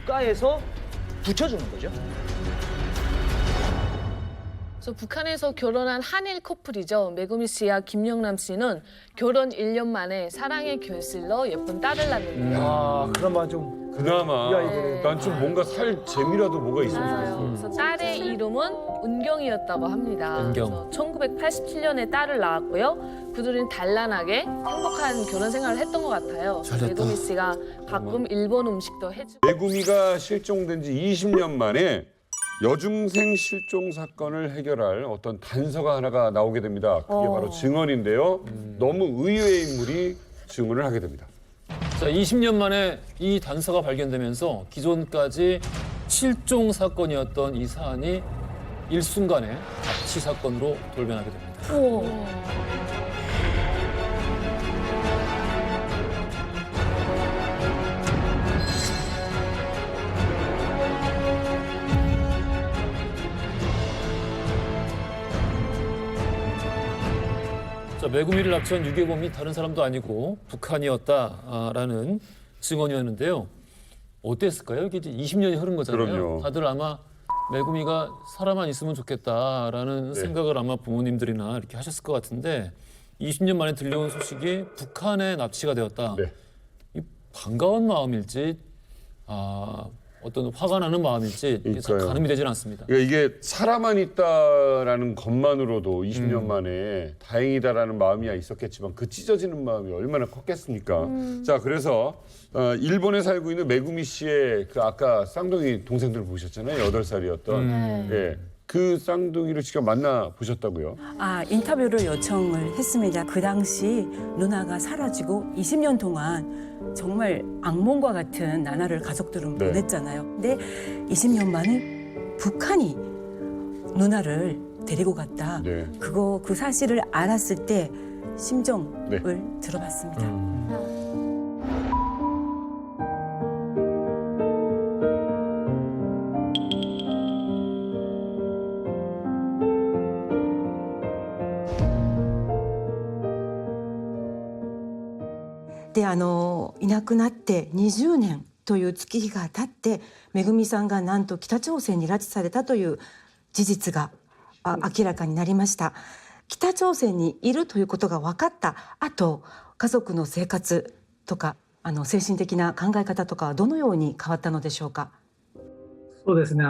국가에서 붙여주는 거죠. 그래서 북한에서 결혼한 한일 커플이죠. 메구미 씨와 김영남 씨는 결혼 1년 만에 사랑의 결실로 예쁜 딸을 낳는데요. 아, 그나마 좀 그나마 이 아이들은 난 좀 뭔가 살 재미라도 뭐가 있으면 좋겠어. 그래서 딸의 이름은 은경이었다고 합니다. 은경. 1987년에 딸을 낳았고요. 그들은 단란하게 행복한 결혼 생활을 했던 것 같아요. 잘했다. 메구미 씨가 가끔 일본 음식도 해주고. 메구미가 실종된 지 20년 만에 여중생 실종 사건을 해결할 어떤 단서가 하나가 나오게 됩니다. 그게 바로 증언인데요. 너무 의외의 인물이 증언을 하게 됩니다. 자, 20년 만에 이 단서가 발견되면서 기존까지 실종 사건이었던 이 사안이 일순간에 납치 사건으로 돌변하게 됩니다. 자, 메구미를 납치한 유괴범이 다른 사람도 아니고 북한이었다라는 증언이었는데요. 어땠을까요? 이게 이제 20년이 흐른 거잖아요. 그럼요. 다들 아마 메구미가 살아만 있으면 좋겠다라는 생각을 아마 부모님들이나 이렇게 하셨을 것 같은데 20년 만에 들려온 소식이 북한에 납치가 되었다. 네. 이 반가운 마음일지 어떤 화가 나는 마음일지 이게 잘 그러니까요. 가늠이 되질 않습니다. 그러니까 이게 살아만 있다라는 것만으로도 20년 만에 다행이다라는 마음이야 있었겠지만 그 찢어지는 마음이 얼마나 컸겠습니까? 자, 그래서 일본에 살고 있는 메구미 씨의 그 아까 쌍둥이 동생들 보셨잖아요. 8살이었던. 예. 그 쌍둥이를 직접 만나 보셨다고요? 인터뷰를 요청을 했습니다. 그 당시 누나가 사라지고 20년 동안 정말 악몽과 같은 나날을 가족들은 네. 보냈잖아요. 근데 20년 만에 북한이 누나를 데리고 갔다. 네. 그 사실을 알았을 때 심정을 네. 들어봤습니다. でいなくなって20年という月日が経ってめぐみさんがなんと北朝鮮に拉致されたという事実が明らかになりました。北朝鮮にいるということが分かった後、家族の生活とか精神的な考え方とかはどのように変わったのでしょうか。そうですね、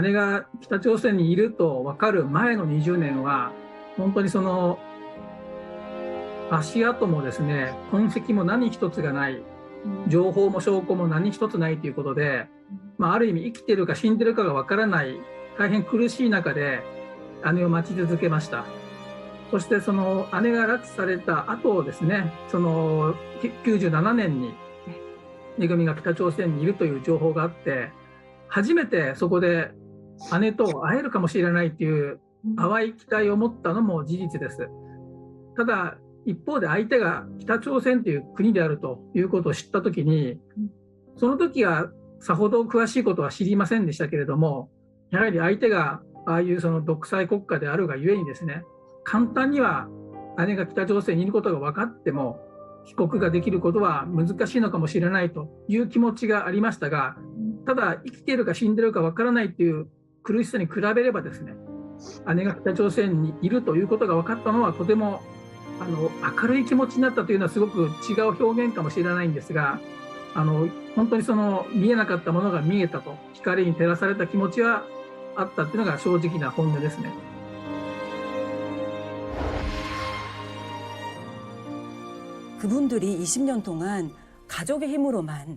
姉が北朝鮮にいると分かる前の20年は本当にその足跡もですね、痕跡も何一つがない、情報も証拠も何一つないということで、ある意味生きてるか死んでるかが分からない大変苦しい中で姉を待ち続けました。そしてその姉が拉致された後ですね、その97年にめぐみが北朝鮮にいるという情報があって、初めてそこで姉と会えるかもしれないという淡い期待を持ったのも事実です。ただ一方で相手が北朝鮮という国であるということを知ったときに、その時はさほど詳しいことは知りませんでしたけれども、やはり相手がああいうその独裁国家であるがゆえにですね、簡単には姉が北朝鮮にいることが分かっても帰国ができることは難しいのかもしれないという気持ちがありましたが、ただ生きているか死んでいるか分からないという苦しさに比べればですね、姉が北朝鮮にいるということが分かったのはとても明るい気持ちになったというのはすごく違う表現かもしれないんですが、本当にその見えなかったものが見えたと、光に照らされた気持ちはあったっていうのが正直な本音ですね。 그분들이 20년 동안 가족의 힘으로만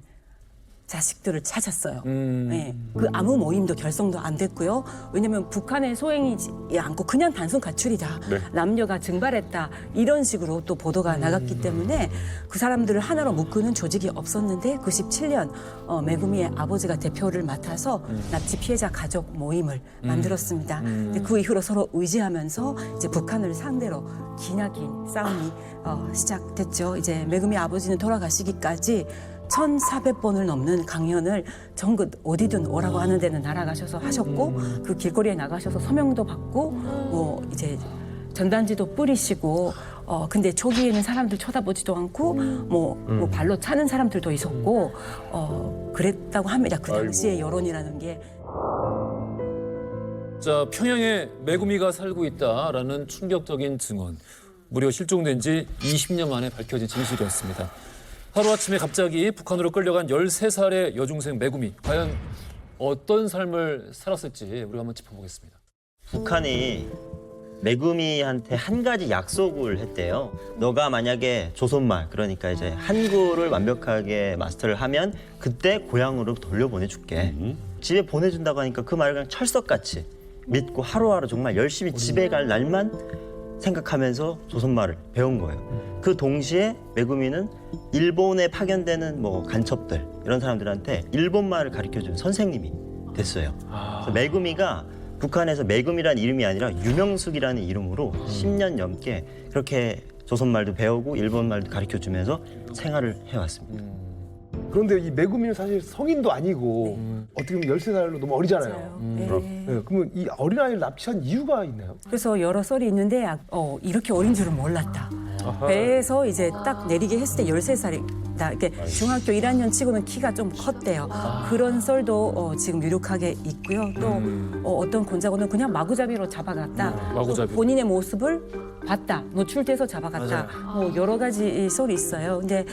자식들을 찾았어요. 네, 그 아무 모임도 결성도 안 됐고요. 왜냐하면 북한의 소행이지 않고 그냥 단순 가출이다. 네. 남녀가 증발했다. 이런 식으로 또 보도가 나갔기 때문에 그 사람들을 하나로 묶는 조직이 없었는데 97년 메구미의 아버지가 대표를 맡아서 납치 피해자 가족 모임을 만들었습니다. 근데 그 이후로 서로 의지하면서 이제 북한을 상대로 기나긴 싸움이 시작됐죠. 이제 메구미 아버지는 돌아가시기까지 1,400번을 넘는 강연을 전국 어디든 오라고 하는 데는 날아가셔서 하셨고 그 길거리에 나가셔서 서명도 받고 뭐 이제 전단지도 뿌리시고 근데 초기에는 사람들 쳐다보지도 않고 뭐 발로 차는 사람들도 있었고 그랬다고 합니다. 그 당시의 여론이라는 게. 자, 평양에 메구미가 살고 있다라는 충격적인 증언. 무려 실종된 지 20년 만에 밝혀진 진실이었습니다. 하루아침에 갑자기 북한으로 끌려간 13살의 여중생 메구미. 과연 어떤 삶을 살았을지 우리가 한번 짚어보겠습니다. 북한이 메구미한테 한 가지 약속을 했대요. 너가 만약에 조선말, 그러니까 이제 한글을 완벽하게 마스터를 하면 그때 고향으로 돌려보내줄게. 집에 보내준다고 하니까 그 말을 그냥 철석같이 믿고 하루하루 정말 열심히 집에 갈 날만 생각하면서 조선말을 배운 거예요. 그 동시에 메구미는 일본에 파견되는 뭐 간첩들 이런 사람들한테 일본말을 가르쳐준 선생님이 됐어요. 그래서 메구미가 북한에서 메구미라는 이름이 아니라 유명숙이라는 이름으로 10년 넘게 그렇게 조선말도 배우고 일본말도 가르쳐주면서 생활을 해왔습니다. 그런데 이 메구미는 사실 성인도 아니고 어떻게 보면 13살로 너무 어리잖아요. 네. 네, 그러면 이 어린아이를 납치한 이유가 있나요? 그래서 여러 썰이 있는데 이렇게 어린 줄은 몰랐다. 배에서 이제 딱 내리게 했을 때 13살이다. 이렇게 중학교 1학년 치고는 키가 좀 컸대요. 그런 썰도 지금 유력하게 있고요. 또 어떤 권자고는 그냥 마구잡이로 잡아갔다. 마구잡이. 또 본인의 모습을 봤다. 노출돼서 잡아갔다. 뭐 여러 가지 썰이 있어요. 근데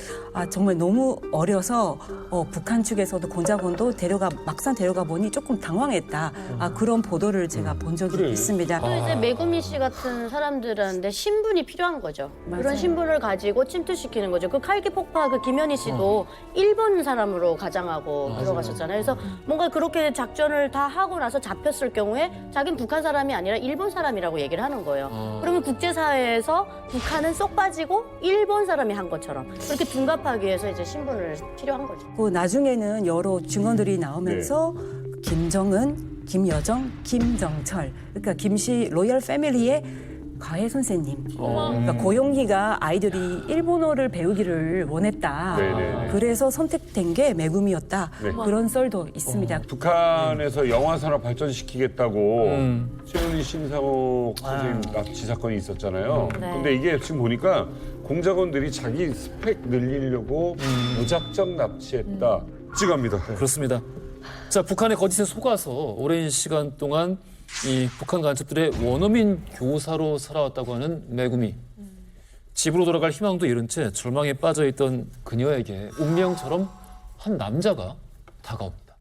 정말 너무 어려서 북한 측에서도 권자곤도 막상 데려가 보니 조금 당황했다. 그런 보도를 제가 본 적이 있습니다. 또 이제 메구미 씨 같은 사람들한테 신분이 필요한 거죠. 맞아요. 그런 신분을 가지고 침투시키는 거죠. 그 칼기 폭파 그 김현희 씨도 일본 사람으로 가장하고 들어가셨잖아요. 그래서 뭔가 그렇게 작전을 다 하고 나서 잡혔을 경우에 자기는 북한 사람이 아니라 일본 사람이라고 얘기를 하는 거예요. 그러면 국제사회에서 북한은 쏙 빠지고 일본 사람이 한 것처럼 그렇게 둔갑하기 위해서 이제 신분을 필요한 거죠. 그 나중에는 여러 증언들이 나오면서 김정은, 김여정, 김정철, 그러니까 김씨 로열 패밀리의 가해 선생님. 그러니까 고용희가 아이들이 일본어를 배우기를 원했다. 네네. 그래서 선택된 게 메구미였다. 네. 그런 썰도 있습니다. 북한에서 영화 산업 발전시키겠다고 최은희 신상옥 선생님 납치 사건이 있었잖아요. 네. 근데 이게 지금 보니까 공작원들이 자기 스펙 늘리려고 무작정 납치했다. 찌갑니다. 그렇습니다. 자, 북한의 거짓에 속아서 오랜 시간 동안 이 북한 간첩들의 원어민 교사로 살아왔다고 하는 메구미. 집으로 돌아갈 희망도 잃은 채 절망에 빠져있던 그녀에게 운명처럼 한 남자가 다가옵니다.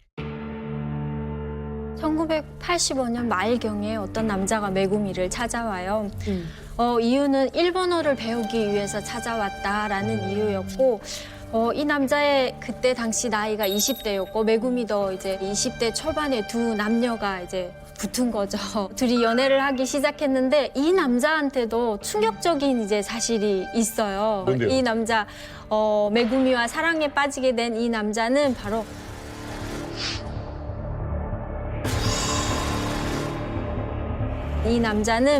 1985년 말경에 어떤 남자가 메구미를 찾아와요. 이유는 일본어를 배우기 위해서 찾아왔다라는 이유였고 이 남자의 그때 당시 나이가 20대였고 메구미도 이제 20대 초반에 두 남녀가 이제 붙은 거죠. 둘이 연애를 하기 시작했는데 이 남자한테도 충격적인 이제 사실이 있어요. 뭔데요? 이 남자 메구미와 사랑에 빠지게 된 이 남자는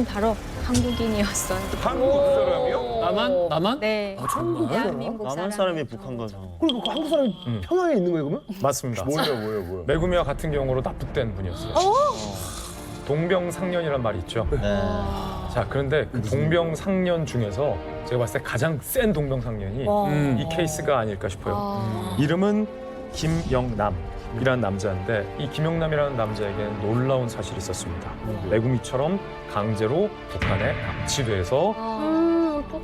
바로 한국인이었어요. 한국 사람이요? 나만? 네. 정말? 대한민국 남한 사람이 북한 가서 그리고 그 한국 사람이 평양에 있는 거예요, 그러면? 맞습니다. 뭐야? 메구미와 같은 경우로 납북된 분이었어요. 동병상련이란 말이 있죠. 네. 자, 그런데 그 동병상련 중에서 제가 봤을 때 가장 센 동병상련이 이 케이스가 아닐까 싶어요. 이름은 김영남이라는 남자인데 이 김영남이라는 남자에게는 놀라운 사실이 있었습니다. 메구미처럼 강제로 북한에 납치돼서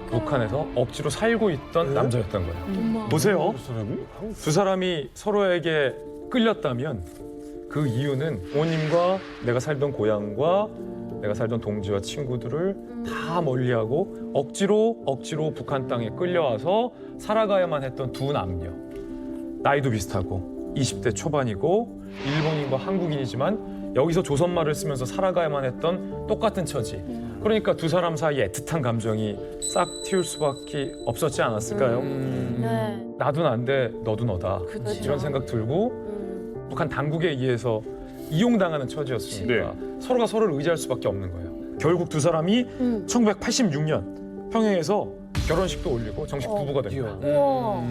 북한에서 억지로 살고 있던 남자였던 거예요. 보세요. 두 사람이 서로에게 끌렸다면 그 이유는 부모님과 내가 살던 고향과 내가 살던 동지와 친구들을 다 멀리하고 억지로 북한 땅에 끌려와서 살아가야만 했던 두 남녀. 나이도 비슷하고 20대 초반이고 일본인과 한국인이지만 여기서 조선말을 쓰면서 살아가야만 했던 똑같은 처지. 그러니까 두 사람 사이에 애틋한 감정이 싹 틔울 수밖에 없었지 않았을까요? 네. 나도 난데 너도 너다. 이런 생각 들고 북한 당국에 의해서 이용당하는 처지였으니까 서로가 서로를 의지할 수밖에 없는 거예요. 결국 두 사람이 1986년 평양에서 결혼식도 올리고 정식 부부가 됩니다. 우와.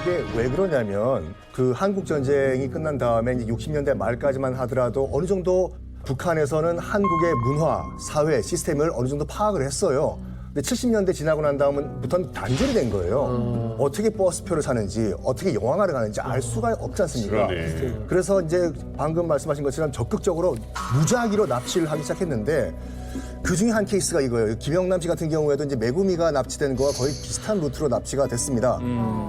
이게 왜 그러냐면 그 한국 전쟁이 끝난 다음에 이제 60년대 말까지만 하더라도 어느 정도 북한에서는 한국의 문화, 사회, 시스템을 어느 정도 파악을 했어요. 근데 70년대 지나고 난 다음부터는 단절이 된 거예요. 어떻게 버스표를 사는지, 어떻게 영화관을 가는지 알 수가 없지 않습니까? 그러네. 그래서 이제 방금 말씀하신 것처럼 적극적으로 무작위로 납치를 하기 시작했는데 그 중에 한 케이스가 이거예요. 김영남 씨 같은 경우에도 이제 메구미가 납치된 거와 거의 비슷한 루트로 납치가 됐습니다.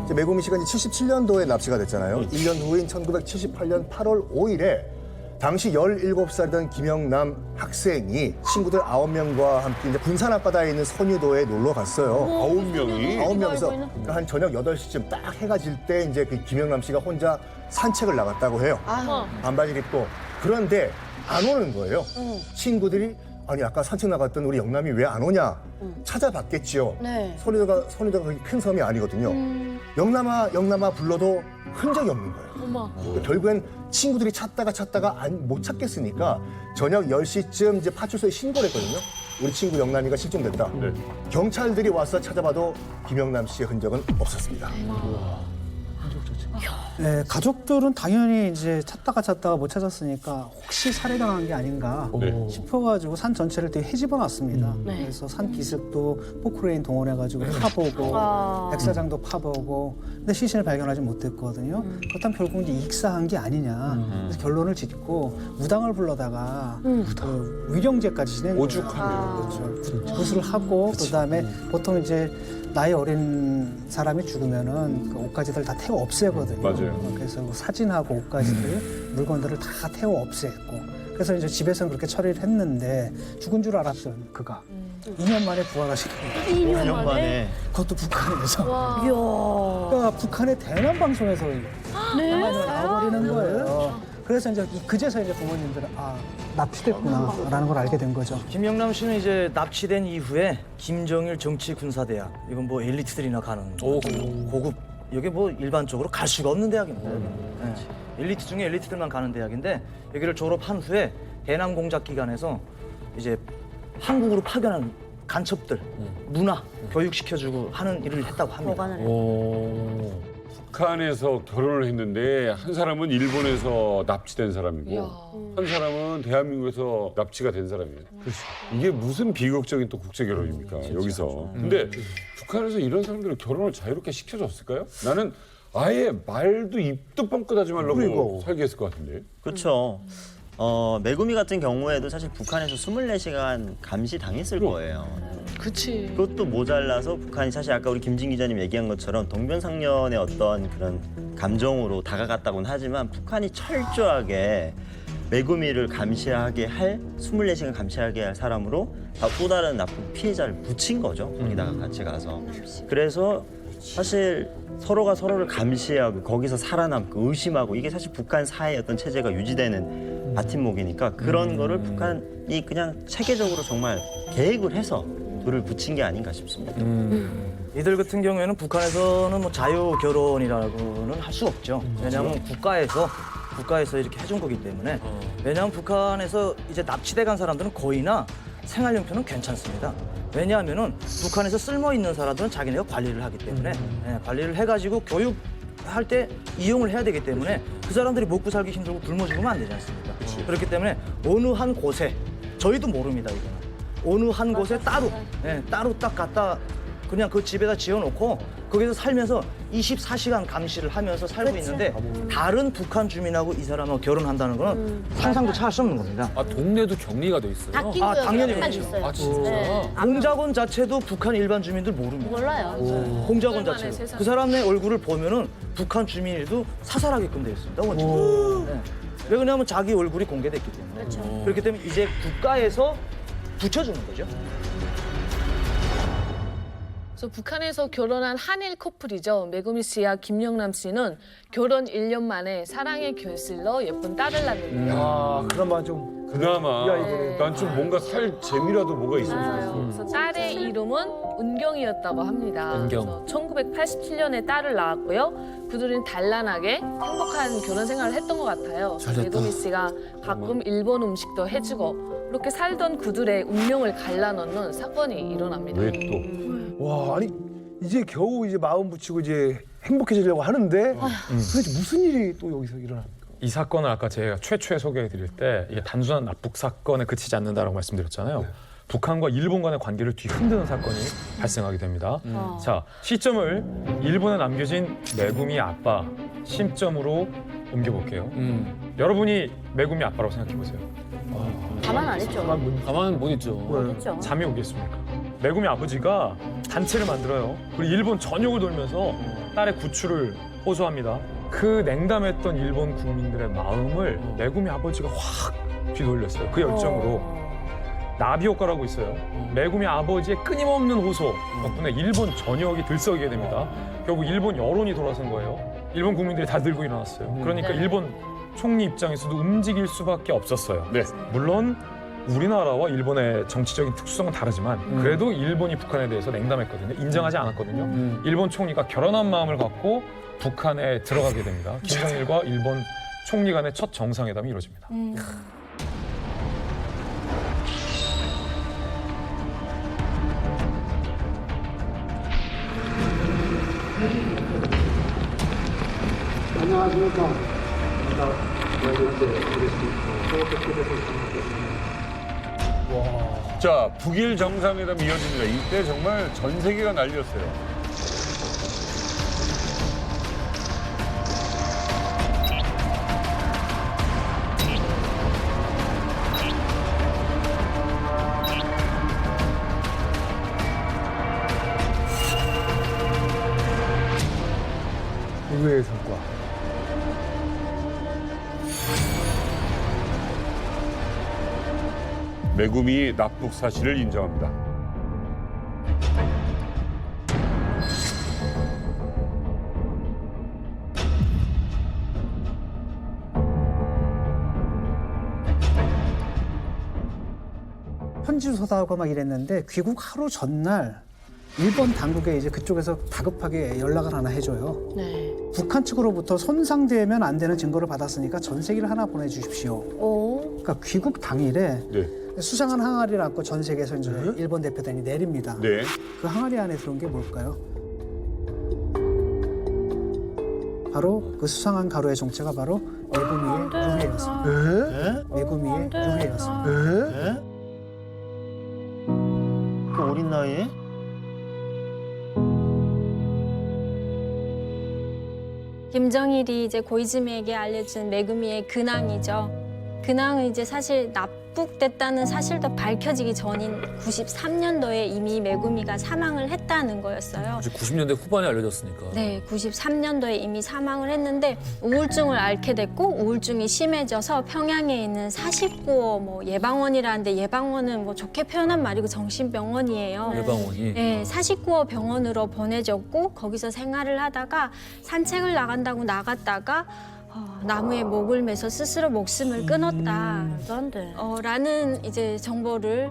이제 메구미 씨가 이제 77년도에 납치가 됐잖아요. 1년 후인 1978년 8월 5일에 당시 17살이던 김영남 학생이 친구들 9명과 함께 이제 군산 앞바다에 있는 선유도에 놀러 갔어요. 9명이? 9명에서 그러니까 한 저녁 8시쯤 딱 해가 질 때 이제 그 김영남 씨가 혼자 산책을 나갔다고 해요. 반바지를 입고. 그런데 안 오는 거예요. 친구들이 아니 아까 산책 나갔던 우리 영남이 왜 안 오냐 찾아봤겠지요. 네. 선유도가 그렇게 큰 섬이 아니거든요. 영남아 불러도 흔적이 없는 거예요. 결국엔 친구들이 찾다가 못 찾겠으니까 저녁 10시쯤 이제 파출소에 신고를 했거든요. 우리 친구 영남이가 실종됐다. 경찰들이 와서 찾아봐도 김영남 씨의 흔적은 없었습니다. 네, 가족들은 당연히 이제 찾다가 못 찾았으니까 혹시 살해당한 게 아닌가 싶어가지고 산 전체를 되게 헤집어 놨습니다. 그래서 산 기슭도 포크레인 동원해가지고 파보고 백사장도 파보고 근데 시신을 발견하지 못했거든요. 그렇다면 결국 이제 익사한 게 아니냐. 그래서 결론을 짓고 무당을 불러다가 그 위령제까지 진행. 오죽하면. 그렇죠. 구술을 하고 그다음에 보통 이제 나이 어린 사람이 죽으면은 그 옷가지들 다 태워 없애거든요. 맞아요. 그래서 뭐 사진하고 옷가지들, 물건들을 다 태워 없앴고. 그래서 이제 집에서는 그렇게 처리를 했는데 죽은 줄 알았던 그가 2년 만에 부활하시는 거예요. 2년 만에. 그것도 북한에서. 이야. 그러니까 북한의 대남 방송에서 나와버리는 거예요. 그래서 이제 그제서 이제 부모님들은 납치됐구나라는 걸 알게 된 거죠. 김영남 씨는 이제 납치된 이후에 김정일 정치군사대학, 이건 뭐 엘리트들이나 가는 고급, 여기 뭐 일반적으로 갈 수가 없는 대학입니다. 네. 엘리트 중에 엘리트들만 가는 대학인데 여기를 졸업한 후에 대남 공작 기관에서 이제 한국으로 파견한 간첩들 문화 교육시켜주고 하는 일을 했다고 합니다. 보관을 해. 북한에서 결혼을 했는데 한 사람은 일본에서 납치된 사람이고 한 사람은 대한민국에서 납치가 된 사람이에요. 이게 무슨 비극적인 또 국제 결혼입니까? 여기서. 근데 북한에서 이런 사람들은 결혼을 자유롭게 시켜줬을까요? 나는 아예 말도 입도 뻥끗하지 말라고 살게 했을 것 같은데. 그렇죠. 메구미 같은 경우에도 사실 북한에서 24시간 감시 당했을 거예요. 그치. 그것도 모자라서 북한이 사실 아까 우리 김진 기자님 얘기한 것처럼 동병상련의 어떤 그런 감정으로 다가갔다고는 하지만 북한이 철저하게 메구미를 감시하게 할 24시간 감시하게 할 사람으로 또 다른 나쁜 피해자를 붙인 거죠. 거기다가 같이 가서. 그래서 사실 서로가 서로를 감시하고 거기서 살아남고 의심하고 이게 사실 북한 사회의 어떤 체제가 유지되는 버팀목이니까 그런 거를 북한이 그냥 체계적으로 정말 계획을 해서 불을 붙인 게 아닌가 싶습니다. 이들 같은 경우에는 북한에서는 뭐 자유 결혼이라고는 할 수 없죠. 왜냐하면 국가에서 이렇게 해준 거기 때문에. 왜냐하면 북한에서 이제 납치돼 간 사람들은 거의나 생활용품은 괜찮습니다. 왜냐하면은 북한에서 쓸모 있는 사람들은 자기네가 관리를 하기 때문에 관리를 해가지고 교육할 때 이용을 해야 되기 때문에 그 사람들이 먹고 살기 힘들고 굶어 죽으면 안 되지 않습니까? 그렇기 때문에 어느 한 곳에 저희도 모릅니다 이거는. 어느 한 곳에 따로 딱 갖다 그냥 그 집에다 지어놓고 거기서 살면서 24시간 감시를 하면서 살고 있는데 다른 북한 주민하고 이 사람하고 결혼한다는 건 상상도 할 수 없는 겁니다. 동네도 격리가 돼 있어요. 당연히 딱 그렇죠. 있어요. 진짜? 공작원 자체도 북한 일반 주민들 모릅니다. 몰라요. 공작원 세상에, 자체도. 세상에. 그 사람의 얼굴을 보면은 북한 주민들도 사살하게끔 되어 있습니다. 원칙. 왜 그러냐면 자기 얼굴이 공개됐기 때문에. 그렇기 때문에 이제 국가에서 붙여주는 거죠. 그래서 북한에서 결혼한 한일 커플이죠. 메구미 씨와 김영남 씨는 결혼 1년 만에 사랑의 결실로 예쁜 딸을 낳는데요. 그나마 좀 그나마 난 좀 뭔가 살 재미라도 뭐가 있으면 좋겠어. 그래서 딸의 이름은 은경이었다고 합니다. 은경. 그래서 1987년에 딸을 낳았고요. 그들은 단란하게 행복한 결혼 생활을 했던 것 같아요. 메구미 씨가 가끔 일본 음식도 해주고 그렇게 살던 그들의 운명을 갈라놓는 사건이 일어납니다. 왜 또? 와 아니 이제 겨우 이제 마음 붙이고 이제 행복해지려고 하는데 도대체 무슨 일이 또 여기서 일어납니까? 이 사건을 아까 제가 최초에 소개해드릴 때 이게 단순한 납북 사건에 그치지 않는다라고 말씀드렸잖아요. 북한과 일본 간의 관계를 뒤흔드는 사건이 발생하게 됩니다. 자, 시점을 일본에 남겨진 메구미 아빠 시점으로 옮겨볼게요. 여러분이 메구미 아빠라고 생각해보세요. 가만 안 있죠. 가만 못 있죠. 그렇죠. 잠이 오겠습니까? 메구미 아버지가 단체를 만들어요. 그리고 일본 전역을 돌면서 딸의 구출을 호소합니다. 그 냉담했던 일본 국민들의 마음을 메구미 아버지가 확 뒤돌렸어요. 그 열정으로. 나비 효과라고 있어요. 메구미 아버지의 끊임없는 호소 덕분에 일본 전역이 들썩이게 됩니다. 결국 일본 여론이 돌아선 거예요. 일본 국민들이 다 들고 일어났어요. 그러니까 네. 일본 총리 입장에서도 움직일 수밖에 없었어요. 네. 물론 우리나라와 일본의 정치적인 특수성은 다르지만 그래도 일본이 북한에 대해서 냉담했거든요. 인정하지 않았거든요. 일본 총리가 결연한 마음을 갖고 북한에 들어가게 됩니다. 김정일과 일본 총리 간의 첫 정상회담이 이루어집니다. 자, 북일 정상회담이 이어집니다. 이때 정말 전 세계가 난리였어요. 의외의 성과. 메구미 납북 사실을 인정합니다. 편지 소사하고 막 이랬는데 귀국 하루 전날 일본 당국에 이제 그쪽에서 다급하게 연락을 하나 해줘요. 네. 북한 측으로부터 손상되면 안 되는 증거를 받았으니까 전세기를 하나 보내주십시오. 오. 그러니까 귀국 당일에 네. 수상한 항아리를 안고 전 세계에서 이제 일본 대표단이 내립니다. 네. 그 항아리 안에 들어온 게 뭘까요? 바로 그 수상한 가루의 정체가 바로 메구미의 유해였습니다. 메구미의 유해였습니다. 그 어린 나이에? 김정일이 이제 고이즈미에게 알려준 메구미의 근황이죠. 근황은 이제 사실 납북됐다는 사실도 밝혀지기 전인 93년도에 이미 메구미가 사망을 했다는 거였어요. 이제 90년대 후반에 알려졌으니까. 네, 93년도에 이미 사망을 했는데 우울증을 앓게 됐고 우울증이 심해져서 평양에 있는 사십구호 뭐 예방원이라는데 예방원은 뭐 좋게 표현한 말이고 정신병원이에요. 예방원이. 네, 사십구호 병원으로 보내졌고 거기서 생활을 하다가 산책을 나간다고 나갔다가 나무에 목을 매서 스스로 목숨을 끊었다. 말도 안 돼. 라는 이제 정보를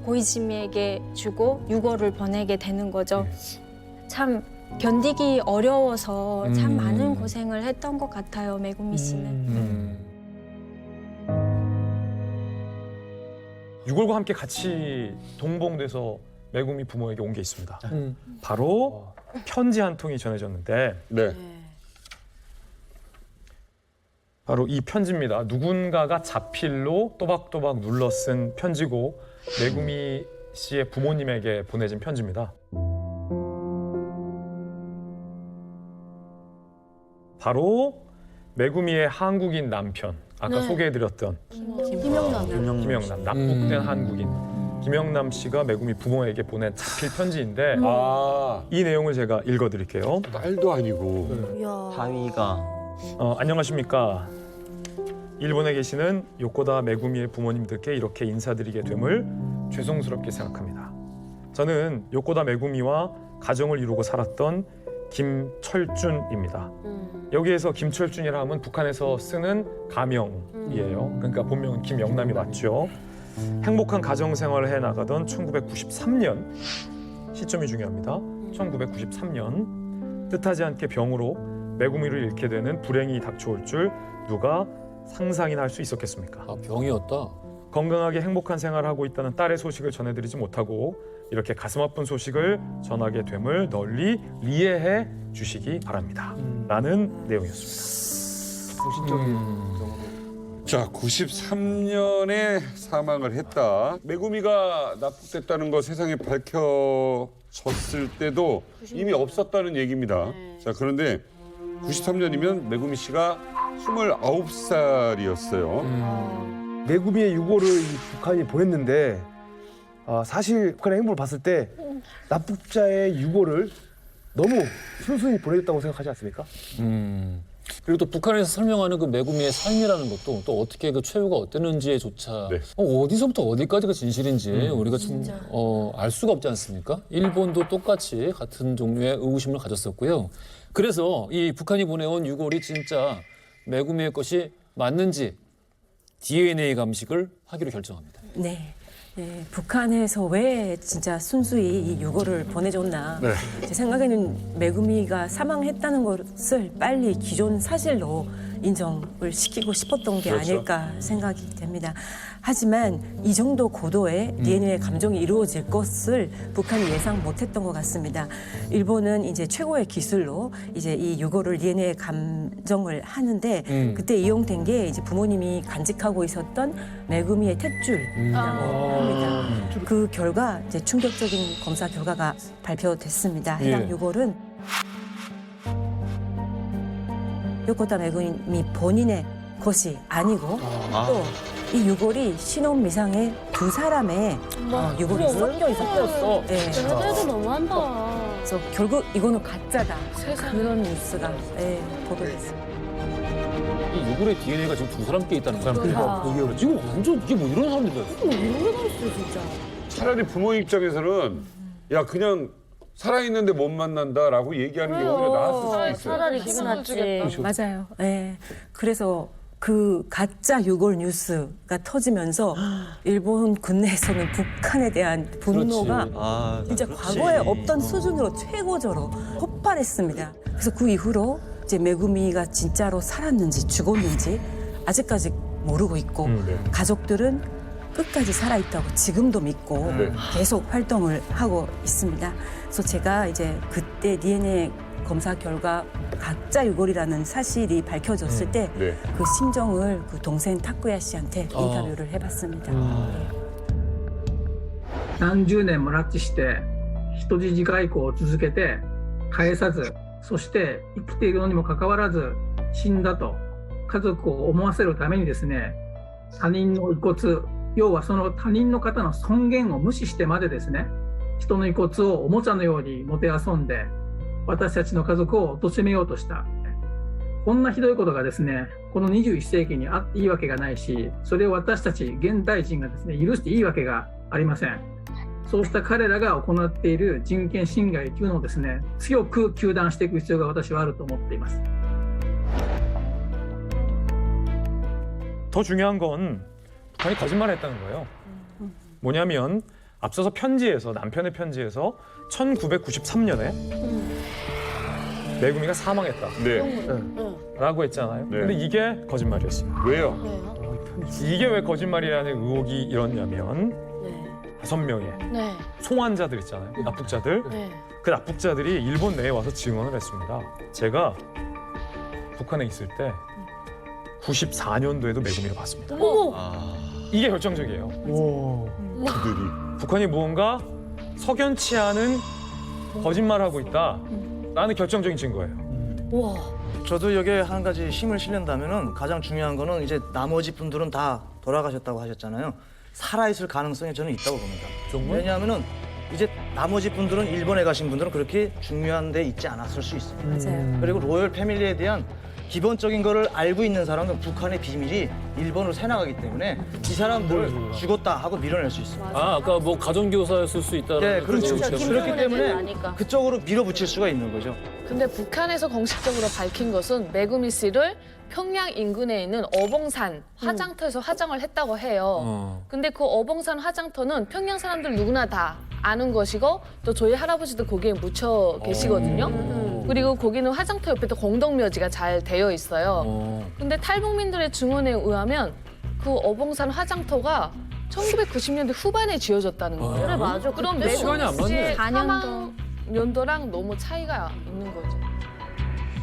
고이즈미에게 주고 유고를 보내게 되는 거죠. 참 견디기 어려워서 참 많은 고생을 했던 것 같아요, 메구미 씨는. 6월과 함께 같이 동봉돼서 메구미 부모에게 온 게 있습니다. 바로 편지 한 통이 전해졌는데 네. 바로 이 편지입니다. 누군가가 자필로 또박또박 눌러 쓴 편지고 메구미 씨의 부모님에게 보내진 편지입니다. 바로 메구미의 한국인 남편, 아까 소개해드렸던 김영남, 납북된 한국인 김영남 씨가 메구미 부모에게 보낸 자필 편지인데 이 내용을 제가 읽어드릴게요. 딸도 아니고. 이야. 다위가 안녕하십니까. 일본에 계시는 요코다 메구미의 부모님들께 이렇게 인사드리게 됨을 죄송스럽게 생각합니다. 저는 요코다 메구미와 가정을 이루고 살았던 김철준입니다. 여기에서 김철준이라 하면 북한에서 쓰는 가명이에요. 그러니까 본명은 김영남이 맞죠. 행복한 가정 생활을 해나가던 1993년, 시점이 중요합니다. 1993년 뜻하지 않게 병으로 메구미를 잃게 되는 불행이 닥쳐올 줄 누가 상상이나 할 수 있었겠습니까? 아, 병이었다. 건강하게 행복한 생활을 하고 있다는 딸의 소식을 전해드리지 못하고 이렇게 가슴 아픈 소식을 전하게 됨을 널리 이해해 주시기 바랍니다. 라는 내용이었습니다. 자, 93년에 사망을 했다. 메구미가 납북됐다는 거 세상에 밝혀졌을 때도 이미 없었다는 얘기입니다. 자, 그런데 93년이면 메구미 씨가 29살이었어요. 메구미의 유고를 이 북한이 보냈는데 사실 북한의 행보를 봤을 때 납북자의 유고를 너무 순순히 보내줬다고 생각하지 않습니까? 그리고 또 북한에서 설명하는 그 메구미의 삶이라는 것도 또 어떻게 그 최후가 어땠는지조차 네. 어디서부터 어디까지가 진실인지 우리가 좀 알 수가 없지 않습니까? 일본도 똑같이 같은 종류의 의구심을 가졌었고요. 그래서 이 북한이 보내온 유골이 진짜 메구미의 것이 맞는지 DNA 감식을 하기로 결정합니다. 네. 네, 북한에서 왜 진짜 순수히 이 유고를 보내줬나. 제 생각에는 메구미가 사망했다는 것을 빨리 기존 사실로 인정을 시키고 싶었던 게 아닐까 생각이 됩니다. 하지만 이 정도 고도의 DNA 감정이 이루어질 것을 북한이 예상 못했던 것 같습니다. 일본은 이제 최고의 기술로 이제 이 유고를 DNA 감정을 하는데 그때 이용된 게 이제 부모님이 간직하고 있었던 메구미의 탯줄이라고 합니다. 그 결과 이제 충격적인 검사 결과가 발표됐습니다. 해당 유골은 요코타 메구미 본인의 것이 아니고 또 이 유골이 신혼 미상의 두 사람의 유골이 섞여 있었어요. 네. 그래도 너무한다. 그래서 결국 이거는 가짜다. 그런 뉴스가 보도됐습니다. 이 유골의 DNA가 지금 두 사람께 있다는 거예요. 지금 완전 이게 뭐 이런 사람들이야. 이런 게 있어 진짜. 차라리 부모 입장에서는 야 그냥 살아있는데 못 만난다라고 얘기하는 게 오히려 나았을 수도 있어요. 차라리 기분 낫지. 맞아요. 네. 그래서 그 가짜 유골 뉴스가 터지면서 일본 군내에서는 북한에 대한 분노가 진짜 과거에 없던 수준으로 최고조로 폭발했습니다. 그래서 그 이후로 이제 메구미가 진짜로 살았는지 죽었는지 아직까지 모르고 있고 가족들은 끝까지 살아있다고 지금도 믿고 계속 활동을 하고 있습니다. 그래서 제가 이제 그때 DNA 검사 결과 가짜 유골이라는 사실이 밝혀졌을 때 그 심정을 그 동생 타쿠야 씨한테 인터뷰를 해봤습니다. 何十年も拉致して人質外交を続けて返さず、そして生きているのにもかかわらず死んだと家族を思わせるためにですね、他人の遺骨、要はその他人の方の尊厳を無視してまでですね、人の遺骨をおもちゃのようにもてあそんで私たちの家族を貶めようとした。こんなひどいことがですね、この21世紀にあっていいわけがないし、それを私たち現代人がですね、許していいわけがありません。そうした彼らが行っている人権侵害というのをですね、強く糾弾していく必要が私はあると思っています。 더 중요한 건 북한이 거짓말했다는 거예요. 뭐냐면 앞서서 편지에서 남편의 편지에서 1993년에 메구미가 사망했다. 라고 했잖아요. 근데 이게 거짓말이었어요. 왜요? 이게 왜 거짓말이라는 의혹이 일었냐면 5명의 송환자들 있잖아요. 납북자들. 그 납북자들이 일본 내에 와서 증언을 했습니다. 제가 북한에 있을 때 94년도에도 메구미를 봤습니다. 이게 결정적이에요. 그들이 북한이 무언가 석연치 않은 거짓말하고 있다라는 결정적인 증거예요. 저도 여기에 한 가지 힘을 실린다면은 가장 중요한 거는 이제 나머지 분들은 다 돌아가셨다고 하셨잖아요. 살아있을 가능성이 저는 있다고 봅니다. 정말? 왜냐하면은 이제 나머지 분들은 일본에 가신 분들은 그렇게 중요한 데 있지 않았을 수 있어요. 맞아요. 그리고 로열 패밀리에 대한 기본적인 거를 알고 있는 사람은 북한의 비밀이 일본으로 새나가기 때문에 이 사람들 죽었다 하고 밀어낼 수 있습니다. 아까 뭐 가정교사였을 수 있다는 네, 그렇죠. 그런 그렇기 때문에 그쪽으로 밀어붙일 수가 있는 거죠. 근데 북한에서 공식적으로 밝힌 것은 메구미 씨를 평양 인근에 있는 어봉산 화장터에서 화장을 했다고 해요. 근데 그 어봉산 화장터는 평양 사람들 누구나 다 아는 것이고 또 저희 할아버지도 거기에 묻혀 계시거든요. 그리고 거기는 화장터 옆에 또 공동묘지가 잘 되어 있어요. 근데 탈북민들의 증언에 의하면 그 어봉산 화장터가 1990년대 후반에 지어졌다는 거예요. 그래, 맞아. 그럼 그때 시간이 안 메구미 씨의 맞네. 사망 연도랑 너무 차이가 있는 거죠.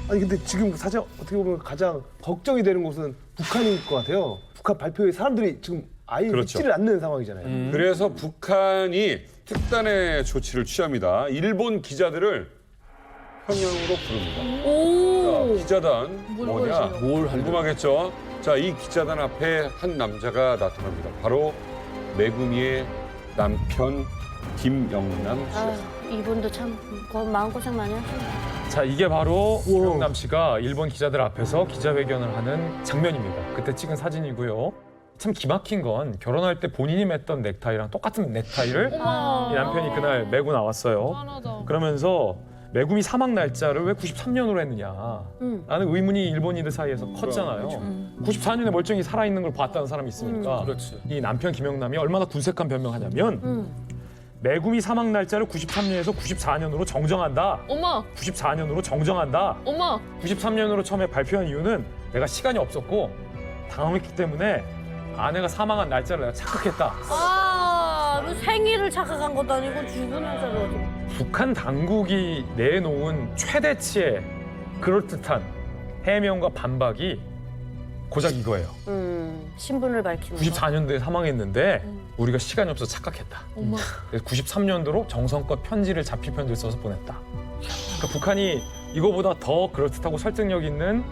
아니 근데 지금 사실 어떻게 보면 가장 걱정이 되는 곳은 북한인 것 같아요. 북한 발표에 사람들이 지금 아예 그렇죠. 믿지를 않는 상황이잖아요. 그래서 북한이 특단의 조치를 취합니다. 일본 기자들을 평양으로 부릅니다. 자, 기자단 뭐냐? 뭘 하려고? 궁금하겠죠? 자, 이 기자단 앞에 한 남자가 나타납니다. 바로 메구미의 남편 김영남 씨. 아, 이분도 참 마음고생 많이 하셨네. 자, 이게 바로 김영남 씨가 일본 기자들 앞에서 기자회견을 하는 장면입니다. 그때 찍은 사진이고요. 참 기막힌 건 결혼할 때 본인이 맸던 넥타이랑 똑같은 넥타이를 이 남편이 그날 메고 나왔어요. 그러면서 메구미 사망 날짜를 왜 93년으로 했느냐 라는 의문이 일본인들 사이에서 컸잖아요. 94년에 멀쩡히 살아있는 걸 봤다는 사람이 있으니까 이 남편 김영남이 얼마나 군색한 변명하냐면 메구미 사망 날짜를 93년에서 94년으로 정정한다. 어머, 94년으로 정정한다. 어머. 93년으로 처음에 발표한 이유는 내가 시간이 없었고 당황했기 때문에 아내가 사망한 날짜를 내가 착각했다. 아, 그 생일을 착각한 것도 아니고 죽은 여자를 어디. 북한 당국이 내놓은 최대치의 그럴듯한 해명과 반박이 고작 이거예요. 신분을 밝히는 거. 94년도에 사망했는데 우리가 시간이 없어서 착각했다. 어머. 그래서 93년도로 정성껏 편지를 자필 편지를 써서 보냈다. 그러니까 북한이 이거보다 더 그럴듯하고 설득력 있는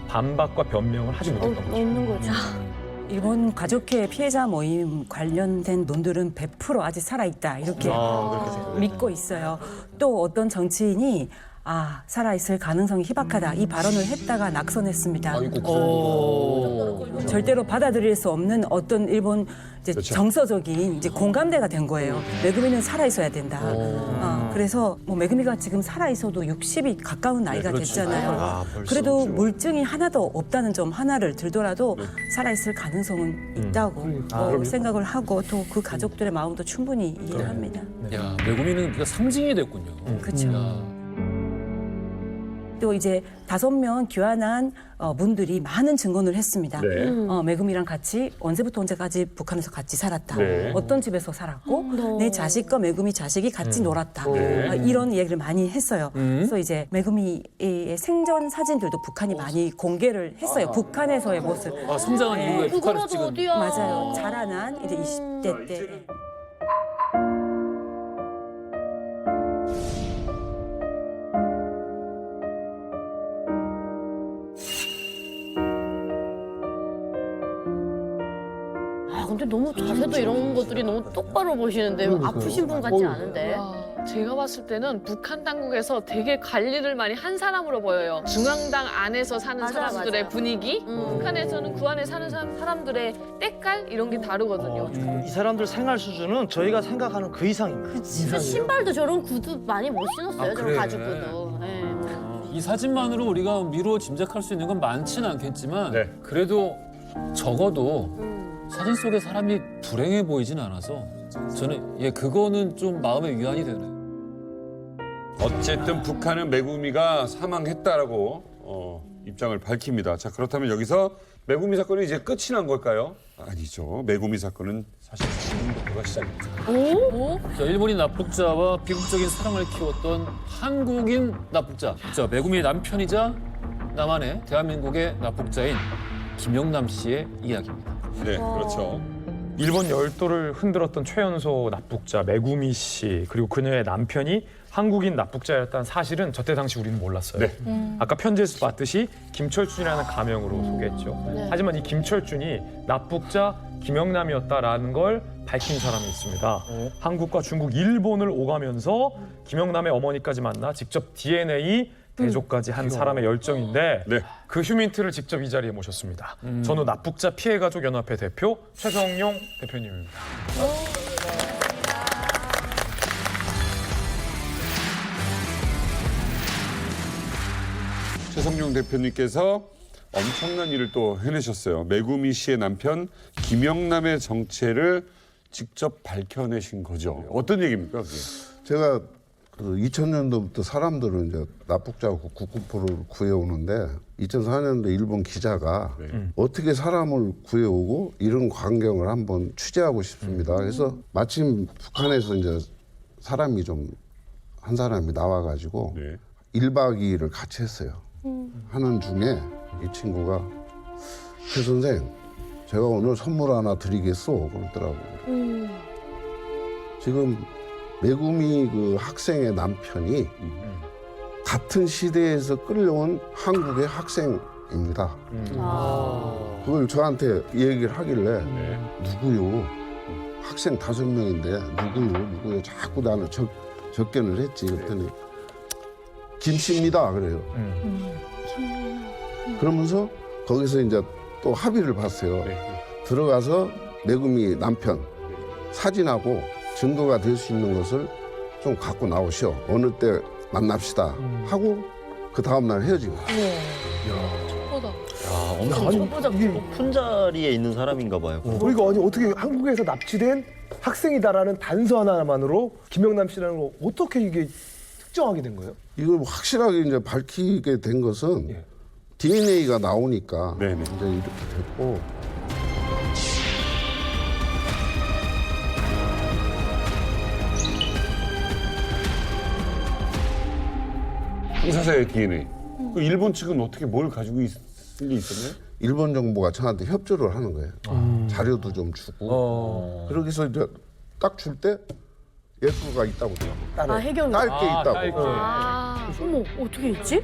반박과 변명을 하지 못했던 거죠. 없는 거죠. 일본 가족회 피해자 모임 관련된 논들은 100% 아직 살아있다 이렇게 믿고 있어요. 또 어떤 정치인이 살아있을 가능성이 희박하다 이 발언을 했다가 낙선했습니다. 절대로 받아들일 수 없는 어떤 일본 이제 정서적인 이제 공감대가 된 거예요. 메구미는 살아있어야 된다. 그래서 뭐 메구미가 지금 살아있어도 60이 가까운 나이가 됐잖아요. 그래도 물증이 하나도 없다는 점 하나를 들더라도 살아있을 가능성은 있다고 생각을 하고 또 그 가족들의 마음도 충분히 이해를 합니다. 야, 메구미는 그러니까 상징이 됐군요. 그렇죠. 또 이제 5명 귀환한 분들이 많은 증언을 했습니다. 메구미랑 같이 언제부터 언제까지 북한에서 같이 살았다. 어떤 집에서 살았고 내 자식과 메구미 자식이 같이 놀았다. 이런 얘기를 많이 했어요. 그래서 이제 메구미의 생전 사진들도 북한이 많이 공개를 했어요. 북한에서의 모습. 성장한 이후에 북한에서 찍은. 어디야? 맞아요. 자라난 이제 20대 때. 근데 너무 자세도 이런 것들이 너무 똑바로 보시는데 아프신 분 같지 않은데. 제가 봤을 때는 북한 당국에서 되게 관리를 많이 한 사람으로 보여요. 중앙당 안에서 사는 사람들의 분위기, 북한에서는 그 안에 사는 사람들의 때깔 이런 게 다르거든요. 이 사람들 생활 수준은 저희가 생각하는 그 이상입니다. 신발도 저런 구두 많이 못 신었어요. 저런 가죽 구두. 이 사진만으로 우리가 미루어 짐작할 수 있는 건 많지는 않겠지만 그래도 적어도 사진 속의 사람이 불행해 보이진 않아서 저는 그거는 좀 마음의 위안이 되네요. 어쨌든 북한은 메구미가 사망했다라고 입장을 밝힙니다. 자, 그렇다면 여기서 메구미 사건이 이제 끝이 난 걸까요? 아니죠. 메구미 사건은 사실 지금부터가 시작입니다. 자, 일본인 납북자와 비극적인 사랑을 키웠던 한국인 납북자. 자, 메구미의 남편이자 남한의 대한민국의 납북자인 김영남 씨의 이야기입니다. 네, 그렇죠. 일본 열도를 흔들었던 최연소 납북자 메구미 씨 그리고 그녀의 남편이 한국인 납북자였다는 사실은 저때 당시 우리는 몰랐어요. 아까 편지에서 봤듯이 김철준이라는 가명으로 소개했죠. 하지만 이 김철준이 납북자 김영남이었다라는 걸 밝힌 사람이 있습니다. 한국과 중국, 일본을 오가면서 김영남의 어머니까지 만나 직접 DNA 대조까지 한 사람의 열정인데 그 휴민트를 직접 이 자리에 모셨습니다. 전후 납북자 피해가족 연합회 대표 최성용 대표님입니다. 최성용 대표님께서 엄청난 일을 또 해내셨어요. 메구미 씨의 남편 김영남의 정체를 직접 밝혀내신 거죠. 어떤 얘기입니까, 그게? 제가 그 2000년도부터 사람들은 이제 납북자 국군포를 구해오는데 2004년도 일본 기자가 어떻게 사람을 구해오고 이런 광경을 한번 취재하고 싶습니다. 그래서 마침 북한에서 이제 사람이 좀 한 사람이 나와가지고 1박 2일을 같이 했어요. 하는 중에 이 친구가 최 선생, 제가 오늘 선물 하나 드리겠소 그러더라고. 지금 메구미 그 학생의 남편이 같은 시대에서 끌려온 한국의 학생입니다. 그걸 저한테 얘기를 하길래 누구요? 학생 5명인데 누구요? 자꾸 나는 접견을 했지. 그랬더니 김씨입니다. 그래요. 그러면서 거기서 이제 또 합의를 봤어요. 들어가서 메구미 남편 사진하고 증거가 될 수 있는 것을 좀 갖고 나오시오. 어느 때 만납시다 하고 그 다음날 헤어진 거야. 첩보다. 엄청 높은 자리에 있는 사람인가 봐요. 그러니까 아니 어떻게 한국에서 납치된 학생이다라는 단서 하나만으로 김영남 씨라는 걸 어떻게 이게 특정하게 된 거예요? 이걸 확실하게 이제 밝히게 된 것은 DNA가 나오니까 이제 이렇게 됐고. 당사자의 DNA. 그 일본 측은 어떻게 뭘 가지고 있을 리 있었나요? 일본 정부가 저한테 협조를 하는 거예요. 자료도 좀 주고. 그러기 위해서 이제 딱 줄 때 예수가 있다고 그러더라고요. 해경이. 딸게 있다고. 어머, 어떻게 있지?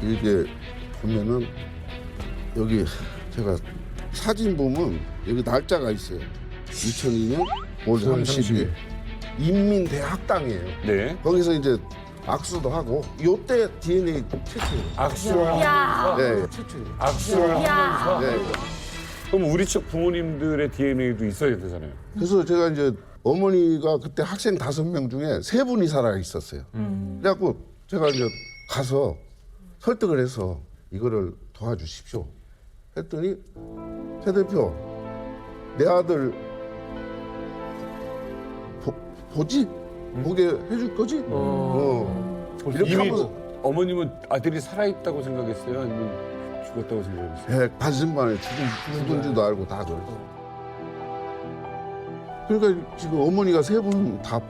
이게 보면은 여기 제가 사진 보면 여기 날짜가 있어요. 2002년 5월 30일. 인민대학당이에요. 네. 거기서 이제 악수도 하고 요때 DNA 채취해요. 악수를 야. 네, 채취해요. 악수를 하면서. 네. 그럼 우리 측 부모님들의 DNA도 있어야 되잖아요. 그래서 제가 이제 어머니가 그때 학생 5명 중에 3분이 살아 있었어요. 그래갖고 제가 이제 가서 설득을 해서 이거를 도와주십시오. 했더니 최 대표, 내 아들 보지? 보게 해줄 거지? 이렇게 이미 하면서 어머님은 아들이 살아있다고 생각했어요? 아니면 죽었다고 생각했어요? 반신반에 죽은지도 알고 다 그랬어. 그러니까 지금 어머니가 3분 다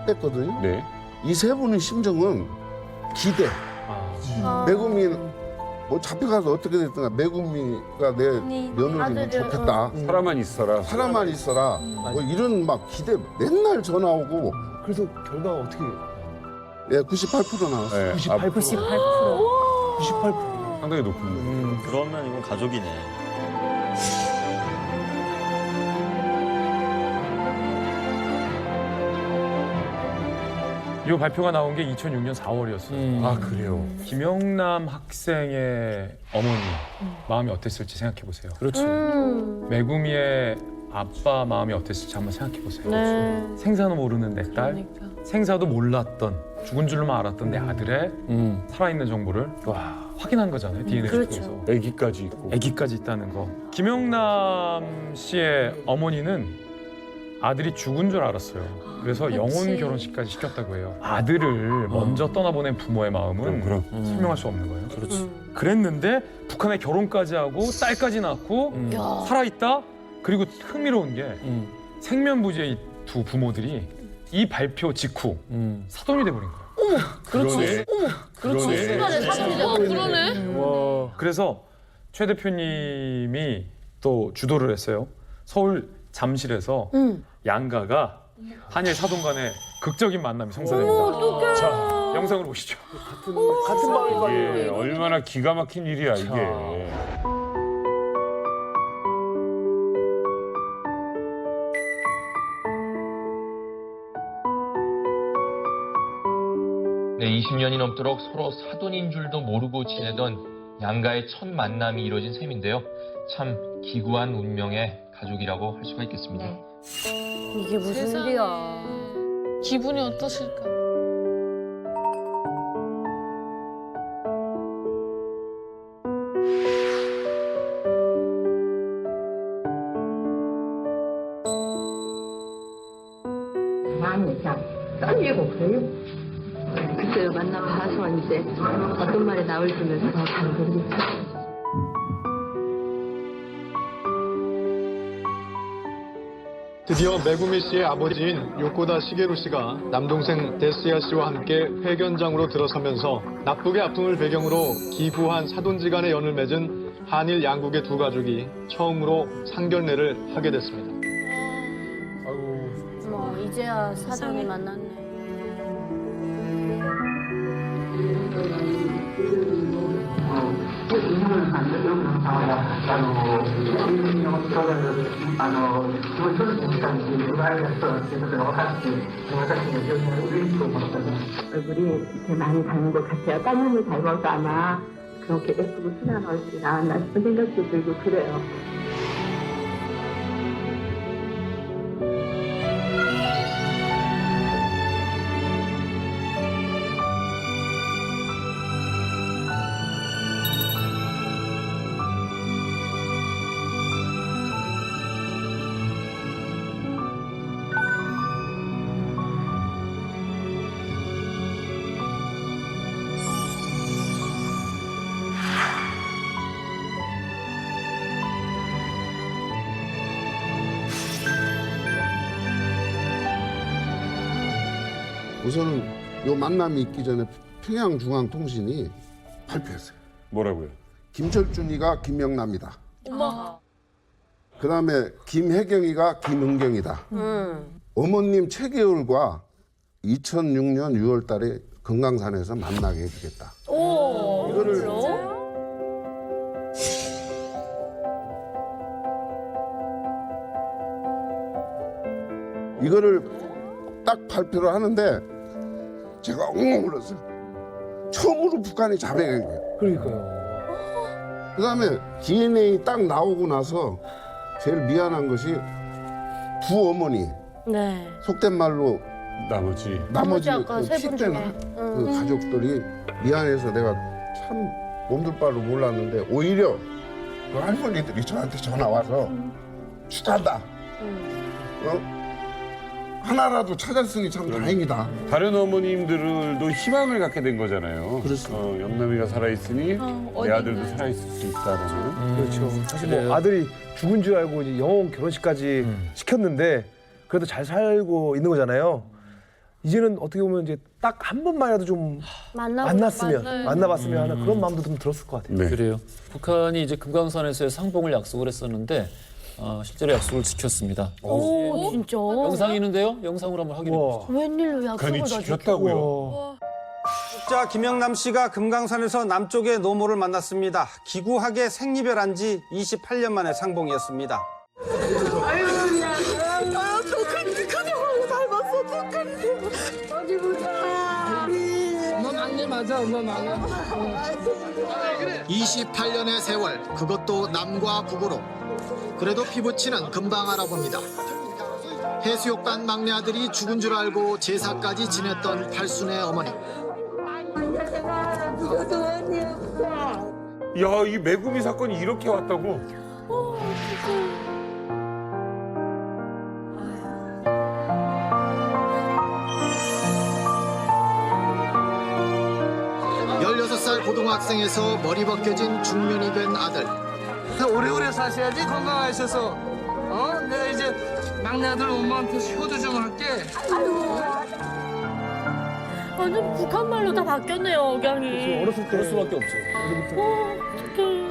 뺐거든요. 네. 이 3분의 심정은 기대. 메구미 뭐 잡혀가서 어떻게 됐든 메구미가 내 며느리면 좋겠다. 살아만 있어라. 살아만 있어라. 뭐 이런 막 기대 맨날 전화 오고. 그래서 결과가 어떻게? 예, 98% 나왔어요. 98%. 98%. 상당히 높은 거. 그러면 이건 가족이네. 이 발표가 나온 게 2006년 4월이었어요. 아, 그래요? 김영남 학생의 어머니 마음이 어땠을지 생각해 보세요. 그렇죠. 메구미의 아빠 마음이 어땠을지 한번 생각해 보세요. 네. 생사도 모르는 내 딸, 생사도 몰랐던 죽은 줄로만 알았던 내 아들의 살아있는 정보를 확인한 거잖아요. DNA 그렇죠. 통해서. 아기까지 있고. 아기까지 있다는 거. 김영남 씨의 어머니는 아들이 죽은 줄 알았어요. 그래서 영혼 결혼식까지 시켰다고 해요. 아들을 먼저 떠나보낸 부모의 마음은 설명할 수 없는 거예요. 그렇지. 그랬는데 북한에 결혼까지 하고 딸까지 낳고 살아있다? 그리고 흥미로운 게 생면부지의 이 두 부모들이 이 발표 직후 사돈이 돼버린 거예요. 그렇지. 그렇지. 순간에 사돈이 되고. 그러네. 그래서 최 대표님이 또 주도를 했어요. 서울 잠실에서 양가가 한일 사돈 간의 극적인 만남이 성사됩니다. 자, 영상으로 보시죠. 같은 마음이 이게 얼마나 기가 막힌 일이야, 이게. 네, 20년이 넘도록 서로 사돈인 줄도 모르고 지내던 양가의 첫 만남이 이뤄진 셈인데요. 참 기구한 운명의 가족이라고 할 수가 있겠습니다. 이게 무슨 일이야. 기분이 어떠실까? 마음이 참 떨리고 그래요. 글쎄요, 만나봐서 이제 어떤 말이 나올지는 잘 모르겠어요. 드디어 메구미 씨의 아버지인 요코다 시게루 씨가 남동생 데스야 씨와 함께 회견장으로 들어서면서 나쁘게 아픔을 배경으로 기구한 사돈지간의 연을 맺은 한일 양국의 두 가족이 처음으로 상견례를 하게 됐습니다. 이제야 사돈이 만났네. 얼굴이 이렇게 많이 닮은 것 같아요. 따님을 닮아서 아마 그렇게 예쁘고 순한 얼굴이 나왔나 싶은 생각도 들고 그래요. 우선은 요 만남이 있기 전에 평양중앙통신이 발표했어요. 뭐라고요? 김철준이가 김영남이다. 어머. 그다음에 김혜경이가 김은경이다. 어머님 최계울과 2006년 6월 달에 금강산에서 만나게 해주겠다. 오. 이거를 이거를 딱 발표를 하는데 제가 엉엉 울었어요. 처음으로 북한이 자백한 거예요. 그러니까요. 그다음에 DNA 딱 나오고 나서 제일 미안한 것이 두 어머니. 네. 속된 말로 나머지 아까 세 분 중에. 그 가족들이 미안해서 내가 참 몸둘 바를 몰랐는데 오히려 그 할머니들이 저한테 전화 와서 축하한다. 하나라도 찾았으니 참 다행이다. 다른 어머님들도 희망을 갖게 된 거잖아요. 영남이가 살아있으니 내 아들도 살아있을 수 있다는. 그렇죠. 사실 뭐 아들이 죽은 줄 알고 이제 영혼 결혼식까지 시켰는데 그래도 잘 살고 있는 거잖아요. 이제는 어떻게 보면 이제 딱 한 번만이라도 좀 만나봤으면 하는 그런 마음도 좀 들었을 것 같아요. 그래요. 북한이 이제 금강산에서의 상봉을 약속을 했었는데 실제로 약속을 지켰습니다. 오, 진짜? 영상이 있는데요. 영상으로 한번 확인해 보시죠. 웬일로 약속을 다 지켰다고요? 자, 김영남 씨가 금강산에서 남쪽의 노모를 만났습니다. 기구하게 생리별한 지 28년 만의 상봉이었습니다. 아유, 북한하고 닮았어, 북한이. 어디 보자. 너 막내 맞아, 너 막내. 28년의 세월, 그것도 남과 북으로. 그래도 피부치는 금방 알아봅니다. 해수욕단 막내 아들이 죽은 줄 알고 제사까지 지냈던 팔순의 어머니. 야, 이 메구미 사건이 이렇게 왔다고? 살 고등학생에서 머리 벗겨진 중년이 된 아들. 오래오래 사셔야지 건강하셔서. 내가 이제 막내 아들 엄마한테 효도 좀 할게. 완전 북한 말로 다 바뀌었네요, 억양이. 어렸을 때 그럴 수밖에 없죠. 어떡해.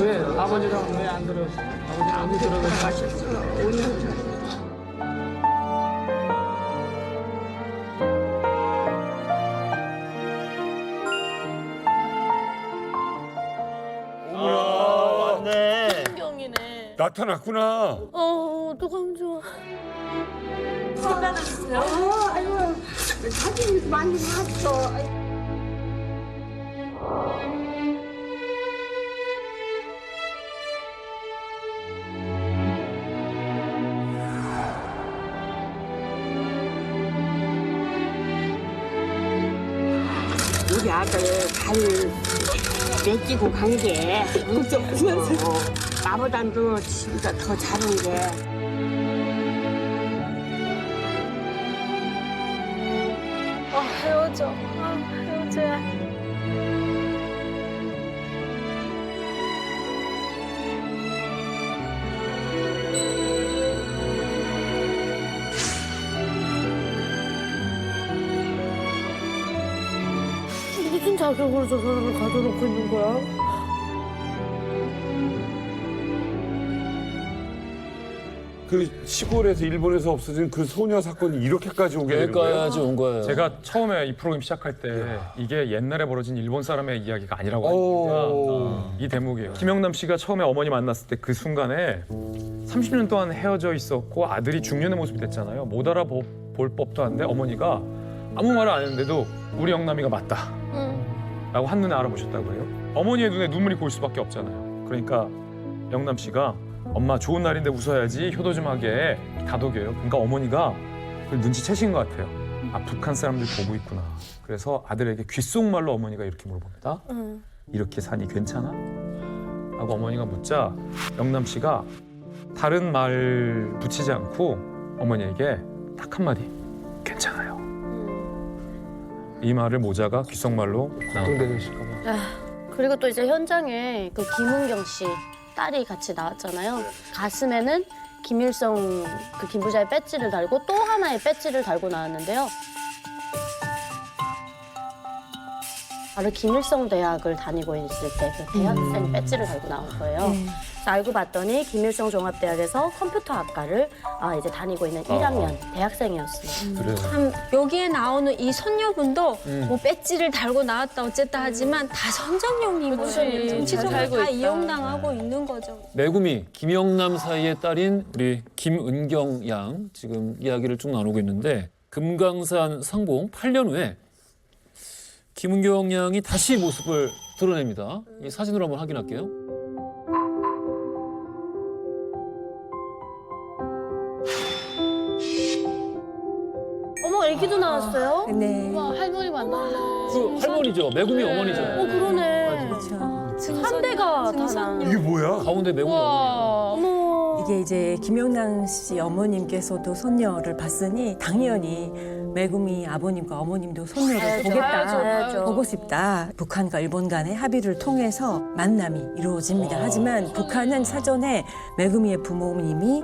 왜 아버지랑 왜 안 들었어? 아버지랑 어디 들어갔어? 왔네. 신경이네. 나타났구나. 어떡하면 좋아. 아유, 사진이 많이 봤어. 우리 아들 잘 맺히고 간 게 나보다도 진짜 더 잘한 게 헤어져. 헤어져야. 무슨 자격으로 저 사람을 가둬놓고 있는 거야? 그 시골에서 일본에서 없어진 그 소녀 사건이 이렇게까지 오게 되는 거예요? 여기까지 온 거예요. 제가 처음에 이 프로그램 시작할 때 이게 옛날에 벌어진 일본 사람의 이야기가 아니라고 하니까 이 대목이에요. 김영남 씨가 처음에 어머니 만났을 때 그 순간에 30년 동안 헤어져 있었고 아들이 중년의 모습이 됐잖아요. 못 알아볼 법도 한데 어머니가 아무 말을 안 했는데도 우리 영남이가 맞다 라고 한눈에 알아보셨다고 해요. 어머니의 눈에 눈물이 고일 수밖에 없잖아요. 그러니까 영남 씨가 엄마 좋은 날인데 웃어야지 효도 좀 하게 다독여요. 그러니까 어머니가 그걸 눈치채신 것 같아요. 아 북한 사람들 보고 있구나. 그래서 아들에게 귓속말로 어머니가 이렇게 물어봅니다. 이렇게 사니 괜찮아? 하고 어머니가 묻자 영남 씨가 다른 말 붙이지 않고 어머니에게 딱 한마디 괜찮아요. 이 말을 모자가 귓속말로 나왔다. 그리고 또 이제 현장에 그 김은경 씨 딸이 같이 나왔잖아요. 가슴에는 김일성 그 김부자의 배지를 달고 또 하나의 배지를 달고 나왔는데요. 바로 김일성 대학을 다니고 있을 때 그 대학생 배지를 달고 나온 거예요. 그래서 알고 봤더니 김일성 종합대학에서 컴퓨터학과를 이제 다니고 있는 1학년 대학생이었습니다. 참 여기에 나오는 이 손녀분도 뭐 배지를 달고 나왔다 어쨌다 하지만 다 선전용인 거예요. 정치적으로 살고 다 있다. 이용당하고 있는 거죠. 매구미 김영남 사이의 딸인 우리 김은경 양 지금 이야기를 쭉 나누고 있는데 금강산 상봉 8년 후에 김은경 양이 다시 모습을 드러냅니다. 이 사진으로 한번 확인할게요. 어머, 애기도 나왔어요? 네. 와 할머니 만나네. 그 할머니죠. 매구미 어머니죠. 그러네. 한 대가 다 나. 이게 뭐야? 가운데 매구미 어머. 이게 이제 김영남 씨 어머님께서도 손녀를 봤으니 당연히 매구미 아버님과 어머님도 손녀를 가야죠, 보겠다, 가야죠. 보고 싶다. 북한과 일본 간의 합의를 통해서 만남이 이루어집니다. 하지만 북한은 사전에 매구미의 부모님이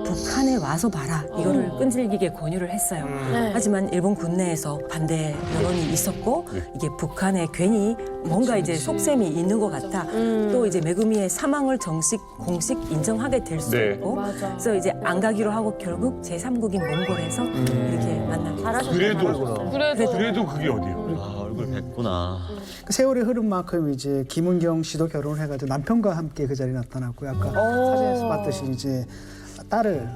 북한에 와서 봐라 이거를 끈질기게 권유를 했어요. 네. 하지만 일본 군내에서 반대 여론이 있었고 이게 북한에 괜히 뭔가 이제 속셈이 있는 것 같다. 또 이제 매구미의 사망을 공식 인정하게 될 수도 네. 있고 맞아. 그래서 이제 안 가기로 하고 결국 제3국인 몽골에서 이렇게 만납니다. 그래도 그게 어디야? 아, 얼굴 뵙구나. 그 세월이 흐른 만큼 이제 김은경 씨도 결혼을 해가지고 남편과 함께 그 자리에 나타났고요. 아까 사진에서 봤듯이 이제 딸을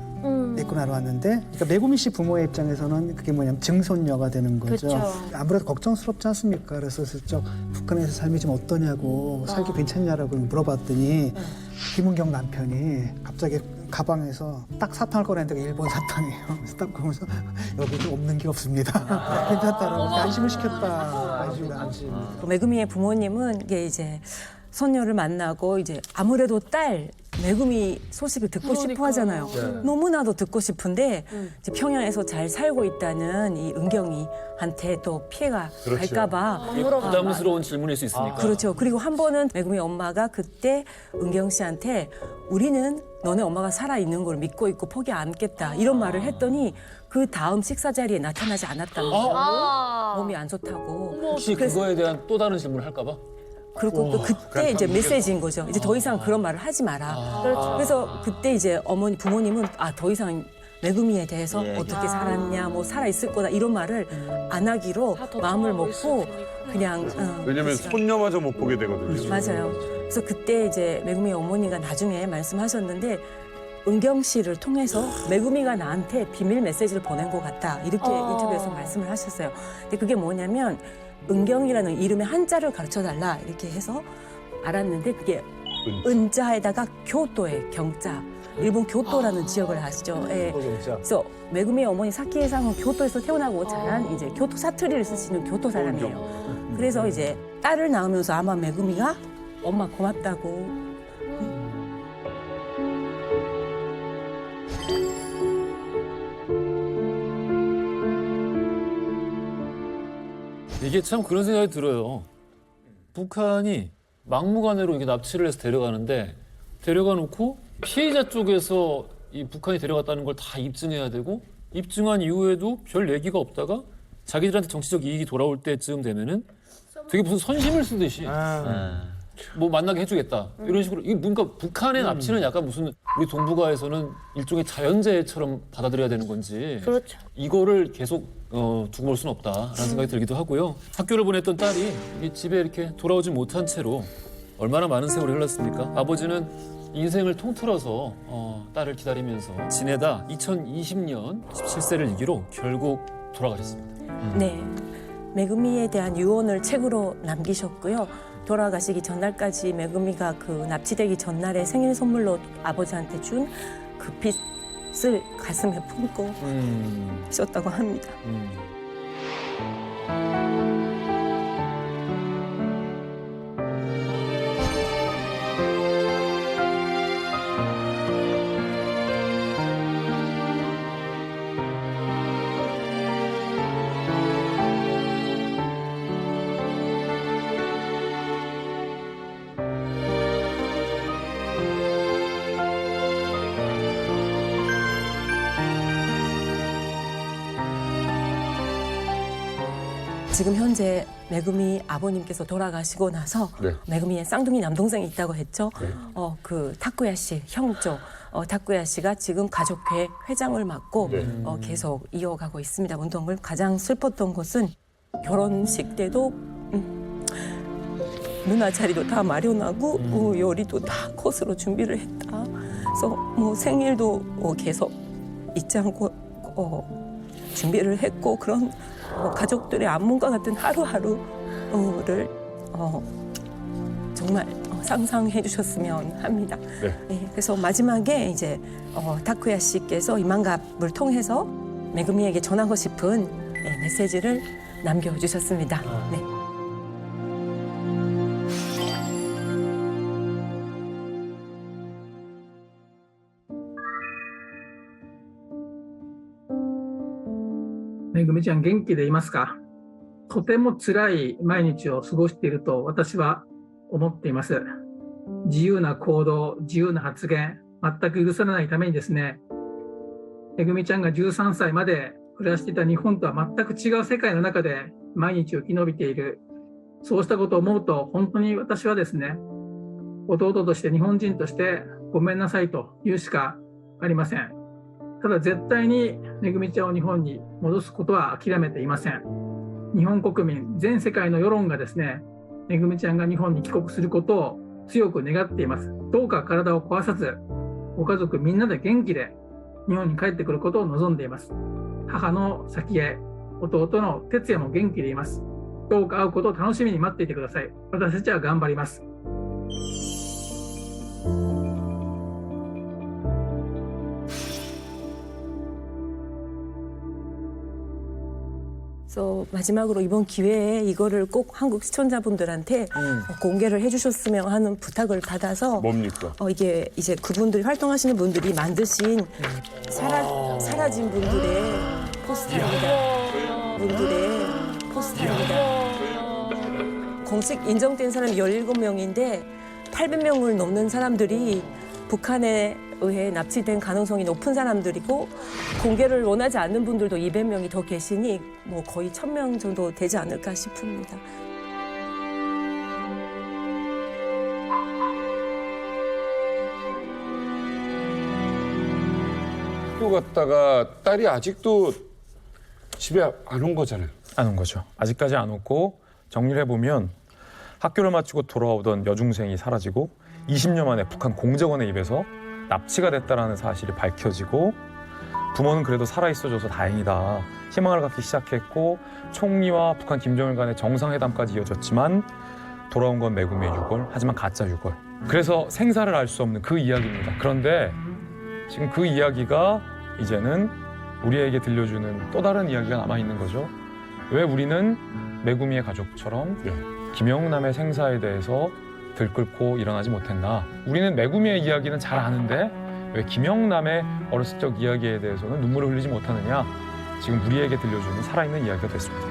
데리고 나왔는데, 그러니까 매구미 씨 부모의 입장에서는 그게 뭐냐면 증손녀가 되는 거죠. 그쵸. 아무래도 걱정스럽지 않습니까? 그래서 슬쩍 북한에서 삶이 좀 어떠냐고 살기 괜찮냐라고 물어봤더니 김은경 남편이 갑자기 가방에서 딱 사탕을 꺼냈는데 일본 사탕이에요. 그래서 딱 보면서 여기 좀 없는 게 없습니다. 괜찮다라고 안심을 시켰다. 안심. 매구미의 부모님은 이게 이제 손녀를 만나고 이제 아무래도 딸 매구미 소식을 듣고 싶어 하잖아요. 너무나도 듣고 싶은데 이제 평양에서 잘 살고 있다는 이 은경이한테 또 피해가 갈까봐 부담스러운 질문일 수 있으니까. 그렇죠. 그리고 한 번은 매구미 엄마가 그때 은경 씨한테 우리는 너네 엄마가 살아있는 걸 믿고 있고 포기 안 했겠다 이런 말을 했더니 그 다음 식사 자리에 나타나지 않았다면서요. 몸이 안 좋다고. 혹시 그거에 대한 또 다른 질문을 할까 봐? 그리고 또 그때 이제 메시지인 거죠. 이제 더 이상 그런 말을 하지 마라. 그렇죠. 그래서 그때 이제 부모님은 더 이상 매구미에 대해서 어떻게 살았냐, 뭐 살아있을 거다 이런 말을 안 하기로 마음을 먹고 그냥 왜냐면 손녀마저 못 보게 되거든요. 맞아요. 그래서 그때 이제 매구미 어머니가 나중에 말씀하셨는데 은경 씨를 통해서 매구미가 나한테 비밀 메시지를 보낸 것 같다 이렇게 인터뷰에서 말씀을 하셨어요. 근데 그게 뭐냐면 은경이라는 이름의 한자를 가르쳐달라 이렇게 해서 알았는데 그게 은자에다가 교토의 경자, 일본 교토라는 지역을 아시죠? 예. 그래서 매구미 어머니 사키에상은 교토에서 태어나고 자란 이제 교토 사투리를 쓰시는 교토 사람이에요. 그래서 이제 딸을 낳으면서 아마 매구미가 엄마 고맙다고. 이게 참 그런 생각이 들어요. 북한이 막무가내로 이게 납치를 해서 데려가는데 데려가 놓고 피해자 쪽에서 이 북한이 데려갔다는 걸 다 입증해야 되고 입증한 이후에도 별 얘기가 없다가 자기들한테 정치적 이익이 돌아올 때쯤 되면은 되게 무슨 선심을 쓰듯이 뭐 만나게 해주겠다 이런 식으로 이 뭔가 북한의 납치는 약간 무슨 우리 동북아에서는 일종의 자연재해처럼 받아들여야 되는 건지 그렇죠. 이거를 계속 두고 볼 수는 없다라는 생각이 들기도 하고요. 학교를 보냈던 딸이 이 집에 이렇게 돌아오지 못한 채로 얼마나 많은 세월이 흘렀습니까? 아버지는 인생을 통틀어서 딸을 기다리면서 지내다 2020년 17세를 이기로 결국 돌아가셨습니다. 네, 메구미에 대한 유언을 책으로 남기셨고요. 돌아가시기 전날까지 메구미가 그 납치되기 전날에 생일 선물로 아버지한테 준 그 빚을 가슴에 품고 있었다고 합니다. 지금 현재 메구미 아버님께서 돌아가시고 나서 메구미의 쌍둥이 남동생이 있다고 했죠. 그 타쿠야 씨 형조 타쿠야 씨가 지금 가족회 회장을 맡고 계속 이어가고 있습니다. 운동을. 가장 슬펐던 것은 결혼식 때도 누나 자리도 다 마련하고 요리도 다 코스로 준비를 했다. 그래서 뭐 생일도 계속 잊지 않고 준비를 했고 그런 가족들의 안문과 같은 하루하루를 정말 상상해 주셨으면 합니다. 네, 그래서 마지막에 이제 타쿠야 씨께서 이만갑을 통해서 메구미에게 전하고 싶은 메시지를 남겨주셨습니다. 네.めぐみちゃん元気でいますか？とても辛い毎日を過ごしていると私は思っています。自由な行動、自由な発言、全く許されないためにですね、めぐみちゃんが13歳まで暮らしていた日本とは全く違う世界の中で毎日を生き延びている。そうしたことを思うと本当に私はですね、弟として日本人としてごめんなさいと言うしかありません。ただ絶対にめぐみちゃんを日本に戻すことは諦めていません。日本国民、全世界の世論がですね、めぐみちゃんが日本に帰国することを強く願っています。どうか体を壊さず、ご家族みんなで元気で日本に帰ってくることを望んでいます。母の早紀江、弟の哲也も元気でいます。どうか会うことを楽しみに待っていてください。私たちは頑張ります。마지막으로 이번 기회에 이거를 꼭 한국 시청자분들한테 공개를 해주셨으면 하는 부탁을 받아서 뭡니까? 이게 이제 그분들이 활동하시는 분들이 만드신 사라진 분들의 포스터입니다. 분들의 포스터입니다. 공식 인정된 사람이 17명인데 800명을 넘는 사람들이 북한에 의해 납치된 가능성이 높은 사람들이고 공개를 원하지 않는 분들도 200명이 더 계시니 뭐 거의 1000명 정도 되지 않을까 싶습니다. 학교 갔다가 딸이 아직도 집에 안 온 거잖아요. 안 온 거죠. 아직까지 안 왔고 정리를 해보면 학교를 마치고 돌아오던 여중생이 사라지고 20년 만에 북한 공작원의 입에서 납치가 됐다는 사실이 밝혀지고 부모는 그래도 살아있어줘서 다행이다. 희망을 갖기 시작했고 총리와 북한 김정일 간의 정상회담까지 이어졌지만 돌아온 건 메구미의 유골, 하지만 가짜 유골. 그래서 생사를 알 수 없는 그 이야기입니다. 그런데 지금 그 이야기가 이제는 우리에게 들려주는 또 다른 이야기가 남아있는 거죠. 왜 우리는 메구미의 가족처럼 김영남의 생사에 대해서 들끓고 일어나지 못했나. 우리는 메구미의 이야기는 잘 아는데 왜 김영남의 어렸을 적 이야기에 대해서는 눈물을 흘리지 못하느냐. 지금 우리에게 들려주는 살아있는 이야기가 됐습니다.